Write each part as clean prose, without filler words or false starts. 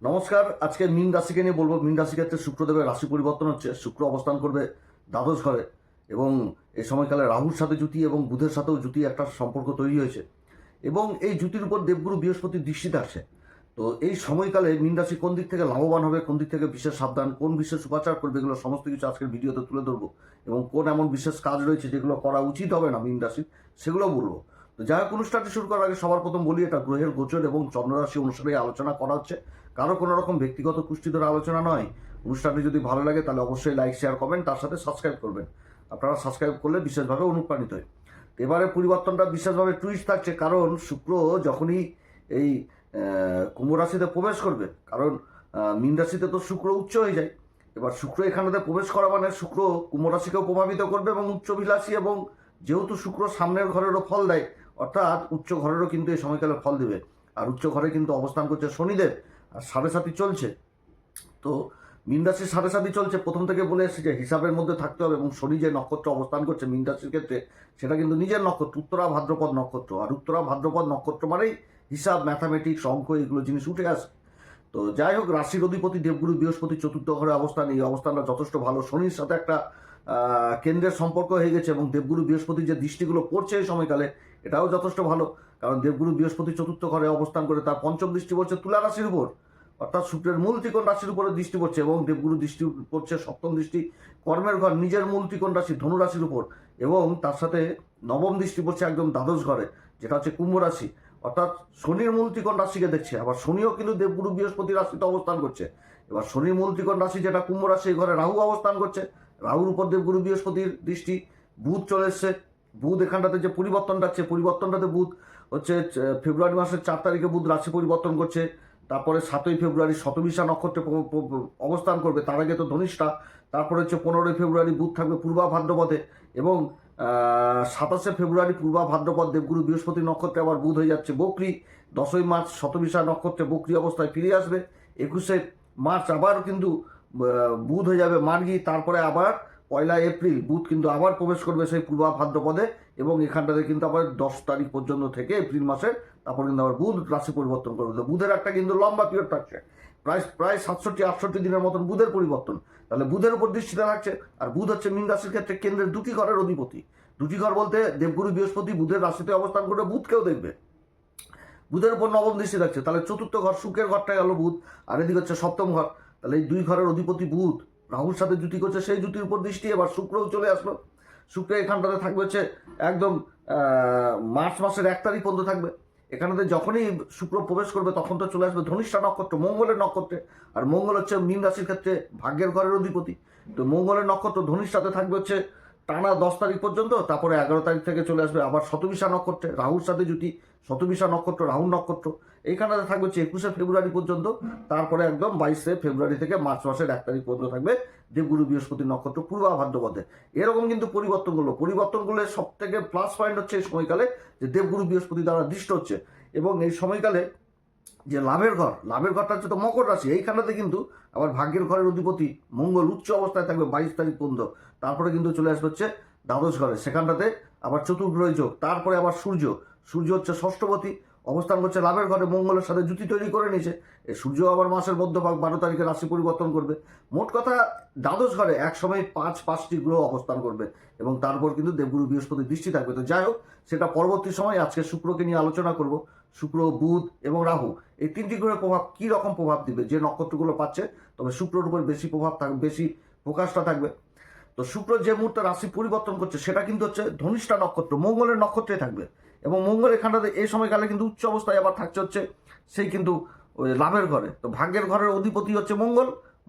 নমস্কার। আজকে মীন রাশিকে নিয়ে বলবো। মীন রাশি ক্ষেত্রে শুক্রদেবের রাশি পরিবর্তন হচ্ছে। শুক্র অবস্থান করবে দ্বাদশ ঘরে এবং এই সময়কালে রাহুর সাথে জুতি এবং বুধের সাথেও জুতি একটা সম্পর্ক তৈরি হয়েছে এবং এই জুতির উপর দেবগুরু বৃহস্পতির দৃষ্টি থাকছে। তো এই সময়কালে মীন রাশি কোন দিক থেকে লাভবান হবে, কোন দিক থেকে বিশেষ সাবধান, কোন বিশেষ উপাচার করবে, এগুলো সমস্ত কিছু আজকের ভিডিওতে তুলে ধরবো এবং কোন এমন বিশেষ কাজ রয়েছে যেগুলো করা উচিত হবে না মীন রাশির, সেগুলো বলবো। তো যাই হোক, অনুষ্ঠানটি শুরু করার আগে সবার প্রথম বলি, এটা গ্রহের গোচর এবং চন্দ্ররাশি অনুসারে আলোচনা করা হচ্ছে। কারো কোনো রকম ব্যক্তিগত কুষ্টি ধরে আলোচনা নয়। অনুষ্ঠানটি যদি ভালো লাগে তাহলে অবশ্যই লাইক, শেয়ার, কমেন্ট, তার সাথে সাবস্ক্রাইব করবেন। আপনারা সাবস্ক্রাইব করলে বিশেষভাবে অনুপ্রাণিত হয়। এবারে পরিবর্তনটা বিশেষভাবে টুইস্ট থাকছে, কারণ শুক্র যখনই এই কুম্ভ রাশিতে প্রবেশ করবে, কারণ মীন রাশিতে তো শুক্র উচ্চ হয়ে যায়। এবার শুক্র এখানেতে প্রবেশ করা মানে শুক্র কুম্ভ রাশিকেও প্রভাবিত করবে এবং উচ্চবিলাসী, এবং যেহেতু শুক্র সামনের ঘরেরও ফল দেয়, অর্থাৎ উচ্চ ঘরেরও কিন্তু এই সময়কালে ফল দেবে। আর উচ্চ ঘরে কিন্তু অবস্থান করছে শনিদেব, আর সাড়ে সাতি চলছে। তো মীন রাশির সাড়ে সাতি চলছে, প্রথম থেকে বলে এসেছে যে হিসাবের মধ্যে থাকতে হবে, এবং শনি যে নক্ষত্র অবস্থান করছে মীন রাশির ক্ষেত্রে, সেটা কিন্তু নিজের নক্ষত্র, উত্তরা ভাদ্রপদ নক্ষত্র। আর উত্তরা ভাদ্রপদ নক্ষত্র মানেই হিসাব, ম্যাথামেটিক্স, অঙ্ক, এগুলো জিনিস উঠে আসে। তো যাই হোক, রাশির অধিপতি দেবগুরু বৃহস্পতি চতুর্থ ঘরে অবস্থান, এই অবস্থানটা যথেষ্ট ভালো। শনির সাথে একটা কেন্দ্রের সম্পর্ক হয়ে গেছে এবং দেবগুরু বৃহস্পতির যে দৃষ্টিগুলো পড়ছে এই সময়কালে, এটাও যথেষ্ট ভালো। কারণ দেবগুরু বৃহস্পতি চতুর্থ ঘরে অবস্থান করে তার পঞ্চম দৃষ্টি পড়ছে তুলা রাশির উপর, অর্থাৎ শুক্রের মূল ত্রিকোণ রাশির উপরে দৃষ্টি পড়ছে, এবং দেবগুরু দৃষ্টি পড়ছে সপ্তম দৃষ্টি কর্মের ঘর, নিজের মূল ত্রিকোণ রাশি ধনু রাশির উপর, এবং তার সাথে নবম দৃষ্টি পড়ছে একদম দ্বাদশ ঘরে, যেটা হচ্ছে কুম্ভ রাশি। অর্থাৎ শনির মূল ত্রিকোণ রাশিকে দেখছে। আবার শনিও কিন্তু দেবগুরু বৃহস্পতি রাশিতে অবস্থান করছে। এবার শনির মূল ত্রিকোণ রাশি যেটা কুম্ভ রাশি, এই ঘরে রাহু অবস্থান করছে। রাহুর উপর দেবগুরু বৃহস্পতির দৃষ্টি। বুধ চলে এসছে। বুধ এখানটাতে যে পরিবর্তনটা আছে, পরিবর্তনটাতে বুধ হচ্ছে ফেব্রুয়ারি মাসের 4 তারিখে বুধ রাশি পরিবর্তন করছে। তারপরে 7ই ফেব্রুয়ারি শতবিশা নক্ষত্রে অবস্থান করবে, তার আগে তো ধনিষ্ঠা। তারপরে হচ্ছে 15ই ফেব্রুয়ারি বুধ থাকবে পূর্বা ভাদ্রপদে, এবং 27শে ফেব্রুয়ারি পূর্বা ভাদ্রপদ দেবগুরু বৃহস্পতি নক্ষত্রে আবার বুধ হয়ে যাচ্ছে বক্রী। 10ই মার্চ শতবিশা নক্ষত্রে বক্রী অবস্থায় ফিরে আসবে। 21শে মার্চ আবার কিন্তু বুধ হয়ে যাবে মার্গী। তারপরে আবার 1লা এপ্রিল বুধ কিন্তু আবার প্রবেশ করবে সেই পূর্বা ভাদ্রপদে, এবং এখানটাতে কিন্তু আবার 10 তারিখ পর্যন্ত থেকে এপ্রিল মাসের, তারপর কিন্তু আবার বুধ রাশি পরিবর্তন করবে। তো বুধের একটা কিন্তু লম্বা পিরিয়ড থাকছে, প্রায় 67-68 দিনের মতন বুধের পরিবর্তন। তাহলে বুধের উপর দৃষ্টিটা থাকছে। আর বুধ হচ্ছে মীন রাশির ক্ষেত্রে কেন্দ্রের দুটি ঘরের অধিপতি। দুটি ঘর বলতে দেবগুরু বৃহস্পতি বুধের রাশিতে অবস্থান করে বুধকেও দেখবে। বুধের উপর নবম দৃষ্টি থাকছে, তাহলে চতুর্থ ঘর সুখের ঘরটা গেল বুধ, আর এদিকে হচ্ছে সপ্তম ঘর। তাহলে এই দুই ঘরের অধিপতি বুধ রাহুর সাথে জুতি করছে, সেই জুতির উপর দৃষ্টি। এবার শুক্রও চলে আসলো। শুক্র এখানটাতে থাকবে হচ্ছে একদম মার্চ মাসের 1 তারিখ পর্যন্ত থাকবে। এখানেতে যখনই শুক্র প্রবেশ করবে তখন তো চলে আসবে ধনিষ্ঠা নক্ষত্র, মঙ্গলের নক্ষত্রে। আর মঙ্গল হচ্ছে মীন রাশির ক্ষেত্রে ভাগ্যের ঘরের অধিপতি। তো মঙ্গলের নক্ষত্র ধনিষ্ঠাতে থাকবে হচ্ছে টানা 10 তারিখ পর্যন্ত। তারপরে 11 তারিখ থেকে চলে আসবে আবার শতবিশা নক্ষত্রে, রাহুর সাথে জুতি। শতবিশা নক্ষত্র রাহুর নক্ষত্র এইখানটাতে থাকবে হচ্ছে 21শে ফেব্রুয়ারি পর্যন্ত। তারপরে একদম 22শে ফেব্রুয়ারি থেকে মার্চ মাসের 1 তারিখ পর্যন্ত থাকবে দেবগুরু বৃহস্পতি নক্ষত্র পূর্বা ভাদ্রপদে। এরকম কিন্তু পরিবর্তনগুলোর সব থেকে প্লাস পয়েন্ট হচ্ছে এই সময়কালে যে দেবগুরু বৃহস্পতি দ্বারা দৃষ্ট হচ্ছে। এবং এই সময়কালে যে লাভের ঘরটা হচ্ছে তো মকর রাশি, এইখানটাতে কিন্তু আবার ভাগ্যের ঘরের অধিপতি মঙ্গল উচ্চ অবস্থায় থাকবে 22 তারিখ পর্যন্ত। তারপরে কিন্তু চলে আসবে হচ্ছে দ্বাদশ ঘরে, সেখানটাতে আবার চতুর্গ্রহী যোগ। তারপরে আবার সূর্য হচ্ছে ষষ্ঠপতি, অবস্থান করছে লাভের ঘরে, মঙ্গলের সাথে জুতি তৈরি করে নিয়েছে। এই সূর্য আবার মাসের মধ্যভাগ 12 তারিখে রাশি পরিবর্তন করবে। মোট কথা দ্বাদশ ঘরে একসময় 5টি গ্রহ অবস্থান করবে, এবং তারপর কিন্তু দেবগুরু বৃহস্পতির দৃষ্টি থাকবে। তো যাই হোক, সেটা পরবর্তী সময়। আজকে শুক্রকে নিয়ে আলোচনা করব। শুক্র, বুধ এবং রাহু এই 3টি গ্রহের প্রভাব কী রকম প্রভাব দিবে যে নক্ষত্রগুলো পাচ্ছে, তবে শুক্রের উপর বেশি প্রভাব থাকবে, বেশি ফোকাসটা থাকবে। তো শুক্র যে মুহূর্তে রাশি পরিবর্তন করছে সেটা কিন্তু হচ্ছে ধনিষ্ঠা নক্ষত্র, মঙ্গলের নক্ষত্রে থাকবে। এবং মঙ্গল এখানটাতে এই সময়কালে কিন্তু উচ্চ অবস্থায় আবার থাকছে হচ্ছে সেই কিন্তু ওই লাভের ঘরে। তো ভাগ্যের ঘরের অধিপতি হচ্ছে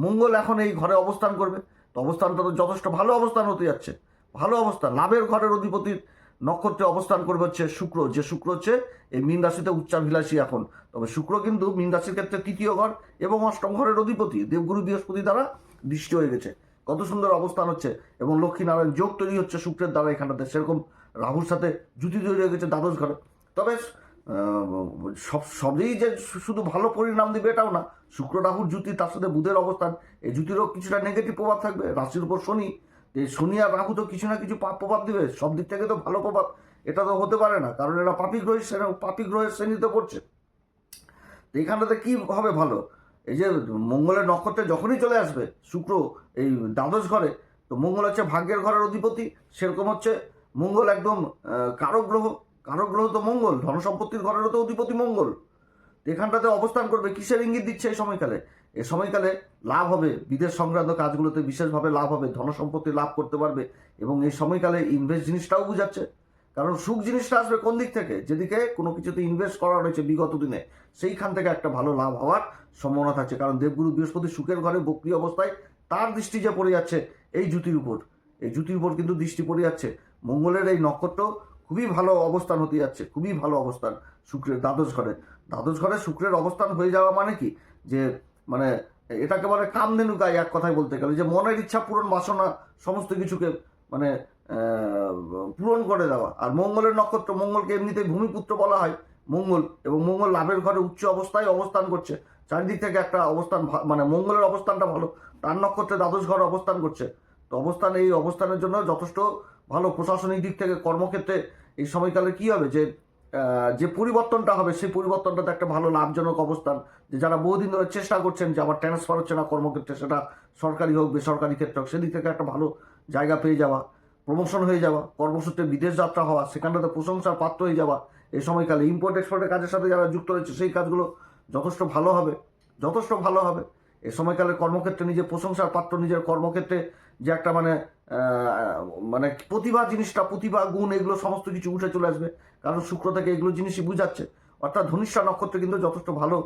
মঙ্গল এখন এই ঘরে অবস্থান করবে। তো অবস্থানটা তো যথেষ্ট ভালো অবস্থান হতে যাচ্ছে, ভালো অবস্থান। লাভের ঘরের অধিপতির নক্ষত্রে অবস্থান করবে হচ্ছে শুক্র, যে শুক্র হচ্ছে এই মীন রাশিতে উচ্চাভিলাষী এখন। তবে শুক্র কিন্তু মীন রাশির ক্ষেত্রে 3য় ঘর এবং 8ম ঘরের অধিপতি দেবগুরু বৃহস্পতি দ্বারা দৃষ্টি হয়ে গেছে। কত সুন্দর অবস্থান হচ্ছে, এবং লক্ষ্মীনারায়ণ যোগ তৈরি হচ্ছে শুক্রের দ্বারা এখানটাতে। সেরকম রাহুর সাথে জুতি তৈরি হয়ে গেছে দ্বাদশ ঘরে। তবে সবই যে শুধু ভালো পরিণাম দিবে এটাও না। শুক্র রাহুর জুতি, তার সাথে বুধের অবস্থান, এই জুতিরও কিছুটা নেগেটিভ প্রভাব থাকবে। রাশির উপর শনি, এই শনি আর রাহু তো কিছু না কিছু প্রভাব দিবে। সব দিক থেকে তো ভালো প্রভাব এটা তো হতে পারে না, কারণ এরা পাপী গ্রহের শ্রেণীতে পড়ছে। তো এখানটাতে কি হবে ভালো, এই যে মঙ্গলের নক্ষত্রে যখনই চলে আসবে শুক্র এই দ্বাদশ ঘরে, তো মঙ্গল হচ্ছে ভাগ্যের ঘরের অধিপতি, সেরকম হচ্ছে মঙ্গল একদম কারক গ্রহ। কারক গ্রহ তো মঙ্গল, ধনসম্পত্তির ঘরেরও তো অধিপতি মঙ্গল। এখানটাতে অবস্থান করবে, কিসের ইঙ্গিত দিচ্ছে এই সময়কালে? এই সময়কালে লাভ হবে, বিদেশ সংক্রান্ত কাজগুলোতে বিশেষভাবে লাভ হবে, ধনসম্পত্তি লাভ করতে পারবে। এবং এই সময়কালে ইনভেস্ট জিনিসটাও বুঝাচ্ছে, কারণ সুখ জিনিসটা আসবে কোন দিক থেকে? যেদিকে কোনো কিছুতে ইনভেস্ট করা হয়েছে বিগত দিনে, সেইখান থেকে একটা ভালো লাভ হওয়ার সম্ভাবনা থাকছে। কারণ দেবগুরু বৃহস্পতি সুখের ঘরে বক্রি অবস্থায়, তার দৃষ্টি যে পড়ে যাচ্ছে এই জ্যোতির উপর, এই জ্যোতির উপর কিন্তু দৃষ্টি পড়ে যাচ্ছে। মঙ্গলের এই নক্ষত্র খুবই ভালো অবস্থান হতে যাচ্ছে, খুবই ভালো অবস্থান শুক্রের দ্বাদশ ঘরে। দ্বাদশ ঘরে শুক্রের অবস্থান হয়ে যাওয়া মানে কি, যে মানে এটাকে বলে কামধেনু গায়ে, এক কথায় বলতে গেলে যে মনের ইচ্ছা পূরণ, বাসনা সমস্ত কিছুকে মানে পূরণ করে দেওয়া। আর মঙ্গলের নক্ষত্র, মঙ্গলকে এমনিতেই ভূমিপুত্র বলা হয় মঙ্গল, এবং মঙ্গল লাভের ঘরে উচ্চ অবস্থায় অবস্থান করছে। চারিদিক থেকে একটা অবস্থান, মানে মঙ্গলের অবস্থানটা ভালো, তার নক্ষত্রে দ্বাদশ ঘরে অবস্থান করছে। তো অবস্থান, এই অবস্থানের জন্য যথেষ্ট ভালো। প্রশাসনিক দিক থেকে কর্মক্ষেত্রে এই সময়কালে কি হবে, যে পরিবর্তনটা হবে, সেই পরিবর্তনটাতে একটা ভালো লাভজনক অবস্থান। যে যারা বহুদিন ধরে চেষ্টা করছেন যে আমার ট্রান্সফার হচ্ছে না কর্মক্ষেত্রে, সেটা সরকারি হোক বেসরকারি ক্ষেত্রে হোক, সেদিক থেকে একটা ভালো জায়গা পেয়ে যাওয়া, প্রমোশন হয়ে যাওয়া, কর্মসূত্রে বিদেশ যাত্রা হওয়া, সেখানটাতে প্রশংসার পাত্র হয়ে যাওয়া। এই সময়কালে ইম্পোর্ট এক্সপোর্টের কাজের সাথে যারা যুক্ত রয়েছে, সেই কাজগুলো যথেষ্ট ভালো হবে, যথেষ্ট ভালো হবে। এই সময়কালে কর্মক্ষেত্রে নিজের প্রশংসার পাত্র, নিজের কর্মক্ষেত্রে যে একটা মানে প্রতিভা জিনিসটা, প্রতিভা গুণ, এগুলো সমস্ত কিছু উঠে চলে আসবে, কারণ শুক্র থেকে এগুলো জিনিসই বুঝাচ্ছে। অর্থাৎ ধনিষ্ঠা নক্ষত্রে কিন্তু যথেষ্ট ভালো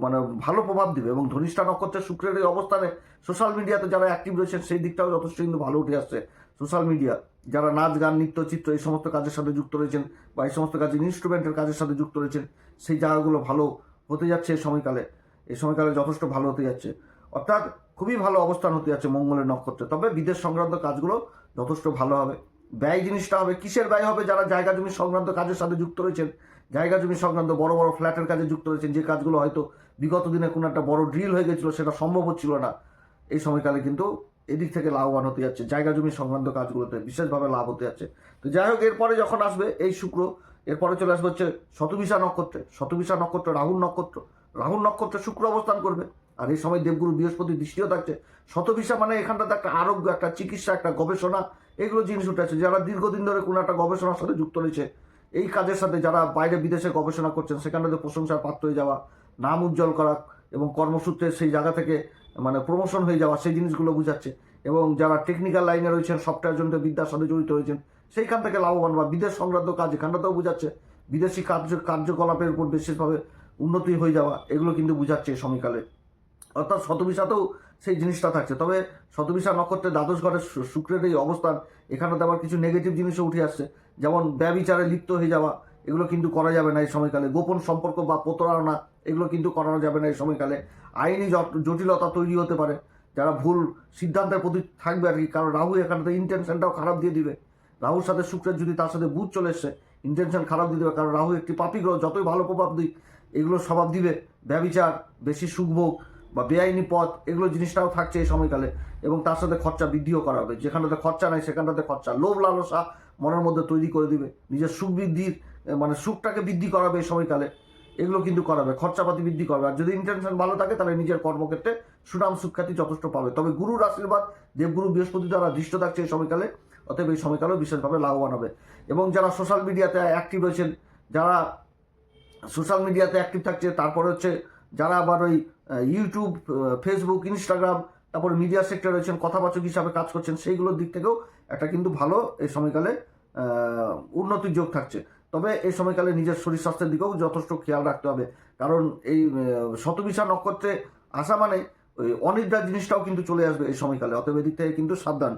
মানে ভালো প্রভাব দিবে। এবং ধনিষ্ঠা নক্ষত্রের শুক্রের এই অবস্থানে সোশ্যাল মিডিয়াতে যারা অ্যাক্টিভ রয়েছেন, সেই দিকটাও যথেষ্ট কিন্তু ভালো উঠে আসছে। সোশ্যাল মিডিয়া যারা নাচ গান নৃত্য চিত্র এই সমস্ত কাজের সাথে যুক্ত রয়েছেন, বা এই সমস্ত কাজের ইনস্ট্রুমেন্টের কাজের সাথে যুক্ত রয়েছেন, সেই জায়গাগুলো ভালো হতে যাচ্ছে এই সময়কালে। এই সময়কালে যথেষ্ট ভালো হতে যাচ্ছে, অর্থাৎ খুবই ভালো অবস্থান হতে যাচ্ছে মঙ্গলের নক্ষত্রে। তবে বিদেশ সংক্রান্ত কাজগুলো যথেষ্ট ভালো হবে। ব্যয় জিনিসটা হবে, কিসের ব্যয় হবে? যারা জায়গা জমি সংক্রান্ত কাজের সাথে যুক্ত রয়েছেন, জায়গা জমি সংক্রান্ত বড় বড় ফ্ল্যাটের কাজে যুক্ত রয়েছেন, যে কাজগুলো হয়তো বিগত দিনে কোনো একটা বড় ড্রিল হয়ে গেছিলো, সেটা সম্ভব হচ্ছিল না, এই সময়কালে কিন্তু এদিক থেকে লাভবান হতে যাচ্ছে। জায়গা জমি সংক্রান্ত কাজগুলোতে বিশেষভাবে লাভ হতে যাচ্ছে। তো যাই হোক, এরপরে যখন আসবে এই শুক্র, এরপরে চলে আসবে হচ্ছে শতভিষা নক্ষত্রে। শতভিষা নক্ষত্র রাহুর নক্ষত্র, রাহুর নক্ষত্রে শুক্র অবস্থান করবে। আর এই সময় দেবগুরু বৃহস্পতি দৃষ্টিও থাকছে। শতভিষা মানে এখানটাতে একটা আরোগ্য, একটা চিকিৎসা, একটা গবেষণা, এগুলো জিনিস উঠে আছে। যারা দীর্ঘদিন ধরে কোনো একটা গবেষণার সাথে যুক্ত রয়েছে, এই কাজের সাথে যারা বাইরে বিদেশে গবেষণা করছেন, সেখানটাতে প্রশংসার পাত্র হয়ে যাওয়া, নাম উজ্জ্বল করা, এবং কর্মসূত্রে সেই জায়গা থেকে মানে প্রমোশন হয়ে যাওয়া, সেই জিনিসগুলো বুঝাচ্ছে। এবং যারা টেকনিক্যাল লাইনে রয়েছেন, সফটওয়্যার জনিত বিদ্যার সাথে জড়িত রয়েছেন, সেইখান থেকে লাভবান, বা বিদেশ সংক্রান্ত কাজ এখানটাতেও বুঝাচ্ছে। বিদেশি কার্যকলাপের উপর বিশেষভাবে উন্নতি হয়ে যাওয়া, এগুলো কিন্তু বুঝাচ্ছে এই সময়কালে। অর্থাৎ শতভিষাতেও সেই জিনিসটা থাকছে। তবে শতভিষা নক্ষত্রে দ্বাদশ ঘরের শুক্রের এই অবস্থান, এখানেতে আবার কিছু নেগেটিভ জিনিসও উঠে আসছে, যেমন ব্যভিচারে লিপ্ত হয়ে যাওয়া, এগুলো কিন্তু করা যাবে না এই সময়কালে। গোপন সম্পর্ক বা প্রতারণা, এগুলো কিন্তু করানো যাবে না এই সময়কালে। আইনি জটিলতা তৈরি হতে পারে, যারা ভুল সিদ্ধান্তের প্রতি থাকবে আর কি। কারণ রাহু এখানে ইন্টেনশনটাও খারাপ দিয়ে দিবে। রাহুর সাথে শুক্রের যদি তার সাথে বুধ চলে এসছে, ইন্টেনশন খারাপ দিয়ে দেবে। কারণ রাহু একটি পাপী গ্রহ, যতই ভালো প্রভাব দিই, এগুলো স্বভাব দিবে ব্যভিচার, বেশি সুখভোগ বা বেআইনি পথ, এগুলো জিনিসটাও থাকছে এই সময়কালে। এবং তার সাথে খরচা বৃদ্ধিও করা হবে। যেখানটাতে খরচা নাই সেখানটাতে খরচা, লোভ লালসা মনের মধ্যে তৈরি করে দিবে, নিজের সুখ বৃদ্ধির মানে সুখটাকে বৃদ্ধি করাবে এই সময়কালে, এগুলো কিন্তু করাবে, খরচাপাতি বৃদ্ধি করবে। আর যদি ইন্টেনশন ভালো থাকে, তাহলে নিজের কর্মক্ষেত্রে সুনাম সুখ্যাতি যথেষ্ট পাবে। তবে গুরুর আশীর্বাদ, দেবগুরু বৃহস্পতি দ্বারা দৃষ্ট থাকছে এই সময়কালে, অতএব এই সময়কালেও বিশেষভাবে লাভবান হবে। এবং যারা সোশ্যাল মিডিয়াতে অ্যাক্টিভ রয়েছেন, যারা সোশ্যাল মিডিয়াতে অ্যাক্টিভ থাকছে, তারপরে হচ্ছে যারা আবার ওই ইউটিউব, ফেসবুক, ইনস্টাগ্রাম, তারপরে মিডিয়া সেক্টরে রয়েছেন, কথাবাচক হিসাবে কাজ করছেন, সেইগুলোর দিক থেকেও একটা কিন্তু ভালো এই সময়কালে উন্নতির যোগ থাকছে। তবে এই সময়কালে নিজের শরীর স্বাস্থ্যের দিকেও যথেষ্ট খেয়াল রাখতে হবে, কারণ এই শতভিষা নক্ষত্রে আসা মানে ওই অনিদ্রা জিনিসটাও কিন্তু চলে আসবে এই সময়কালে, অতএব এদিক থেকে কিন্তু সাবধান।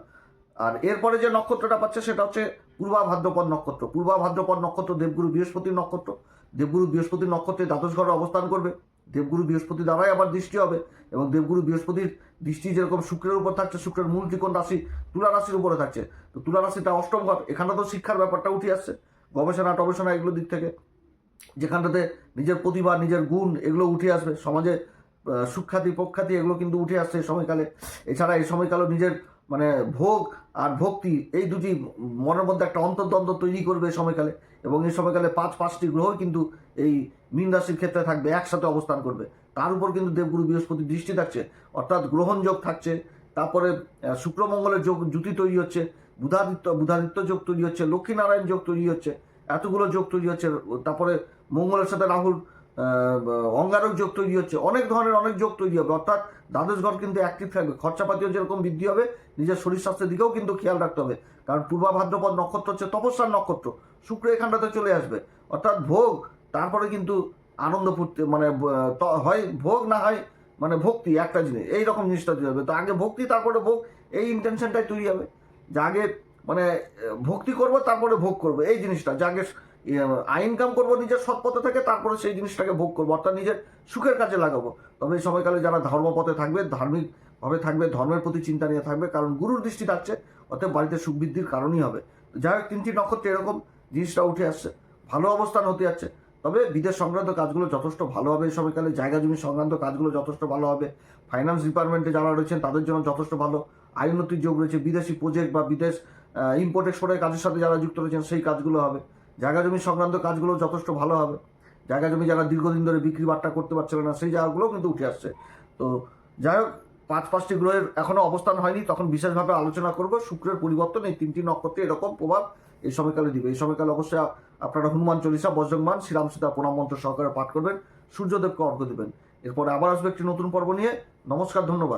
আর এরপরে যে নক্ষত্রটা পাচ্ছে সেটা হচ্ছে পূর্বা ভাদ্রপদ নক্ষত্র। পূর্বা ভাদ্রপদ নক্ষত্র দেবগুরু বৃহস্পতির নক্ষত্র। দেবগুরু বৃহস্পতির নক্ষত্রে দ্বাদশ ঘরে অবস্থান করবে। দেবগুরু বৃহস্পতি দ্বারাই আবার দৃষ্টি হবে, এবং দেবগুরু বৃহস্পতির দৃষ্টি যেরকম শুক্রের উপর থাকছে, শুক্রের মূল ত্রিকোণ রাশি তুলা রাশির উপরে থাকছে। তো তুলা রাশিটা অষ্টম ঘর, এখানে তো শিক্ষার ব্যাপারটা উঠে আসছে, গবেষণা টবেষণা এগুলোর দিক থেকে, যেখানটাতে নিজের প্রতিভা, নিজের গুণ, এগুলো উঠে আসবে। সমাজে সুখ্যাতি প্রখ্যাতি এগুলো কিন্তু উঠে আসছে এই সময়কালে। এছাড়া এই সময়কালেও নিজের মানে ভোগ আর ভক্তি, এই দুটি মনের মধ্যে একটা অন্তর্দ্বন্দ্ব তৈরি করবে এই সময়কালে। এবং এই সময়কালে পাঁচটি গ্রহ কিন্তু এই মীন রাশির ক্ষেত্রে থাকবে, একসাথে অবস্থান করবে। তার উপর কিন্তু দেবগুরু বৃহস্পতি দৃষ্টি থাকছে, অর্থাৎ গ্রহণযোগ থাকছে। তারপরে শুক্র মঙ্গলের যোগ জুতি তৈরি হচ্ছে, বুধাদিত্য যোগ তৈরি হচ্ছে, লক্ষ্মীনারায়ণ যোগ তৈরি হচ্ছে, এতগুলো যোগ তৈরি হচ্ছে। তারপরে মঙ্গলের সাথে রাহুর অঙ্গারক যোগ তৈরি হচ্ছে, অনেক ধরনের অনেক যোগ তৈরি হবে। অর্থাৎ দ্বাদশ ঘর কিন্তু অ্যাক্টিভ থাকবে, খরচাপাতিও যেরকম বৃদ্ধি হবে, নিজের শরীর স্বাস্থ্যের দিকেও কিন্তু খেয়াল রাখতে হবে। কারণ পূর্বা ভাদ্রপদ নক্ষত্র হচ্ছে তপস্যার নক্ষত্র, শুক্র এখানটাতে চলে আসবে। অর্থাৎ ভোগ, তারপরে কিন্তু আনন্দ ফুর্তি, মানে হয় ভোগ, না হয় মানে ভক্তি, একটা জিনিস এইরকম জিনিসটা তৈরি হবে। তো আগে ভক্তি তারপরে ভোগ, এই ইন্টেনশনটাই তৈরি হবে যে আগে মানে ভক্তি করব তারপরে ভোগ করব, এই জিনিসটা যে আগে ইনকাম করবো নিজের সৎ পথে থেকে, তারপরে সেই জিনিসটাকে ভোগ করবো, অর্থাৎ নিজের সুখের কাজে লাগাবো। তবে এই সময়কালে যারা ধর্মপথে থাকবে, ধার্মিকভাবে থাকবে, ধর্মের প্রতি চিন্তা নিয়ে থাকবে, কারণ গুরুর দৃষ্টি থাকছে, অতএব বাড়িতে সুখ বৃদ্ধির কারণই হবে। যাই হোক, 3টি নক্ষত্রে এরকম জিনিসটা উঠে আসছে, ভালো অবস্থান হতে যাচ্ছে। তবে বিদেশ সংক্রান্ত কাজগুলো যথেষ্ট ভালো হবে এই সময়কালে, জায়গা জমি সংক্রান্ত কাজগুলো যথেষ্ট ভালো হবে। ফাইন্যান্স ডিপার্টমেন্টে যারা রয়েছেন তাদের জন্য যথেষ্ট ভালো আয় উন্নতির যোগ রয়েছে। বিদেশি প্রজেক্ট বা বিদেশ ইম্পোর্ট এক্সপোর্টের কাজের সাথে যারা যুক্ত রয়েছেন সেই কাজগুলো হবে। জায়গা জমি সংক্রান্ত কাজগুলো যথেষ্ট ভালো হবে। জায়গা জমি যারা দীর্ঘদিন ধরে বিক্রি বাট্টা করতে পারছিল না, সেই জায়গাগুলোও কিন্তু উঠে আসছে। তো যাই হোক, 5টি গ্রহের এখনো অবস্থান হয়নি, তখন বিশেষভাবে আলোচনা করব। শুক্রের পরিবর্তন এই 3টি নক্ষত্রে এরকম প্রভাব এই সময়কালে দিবে। এই সময়কালে অবশ্যই আপনারা হনুমান চল্লিশা, বজ্রংবান, শ্রীরাম সীতা প্রণাম মন্ত্র সহকারে পাঠ করবেন, সূর্যদেবকে অর্ঘ্য দেবেন। এরপরে আবার আসবে একটি নতুন পর্ব নিয়ে। নমস্কার, ধন্যবাদ।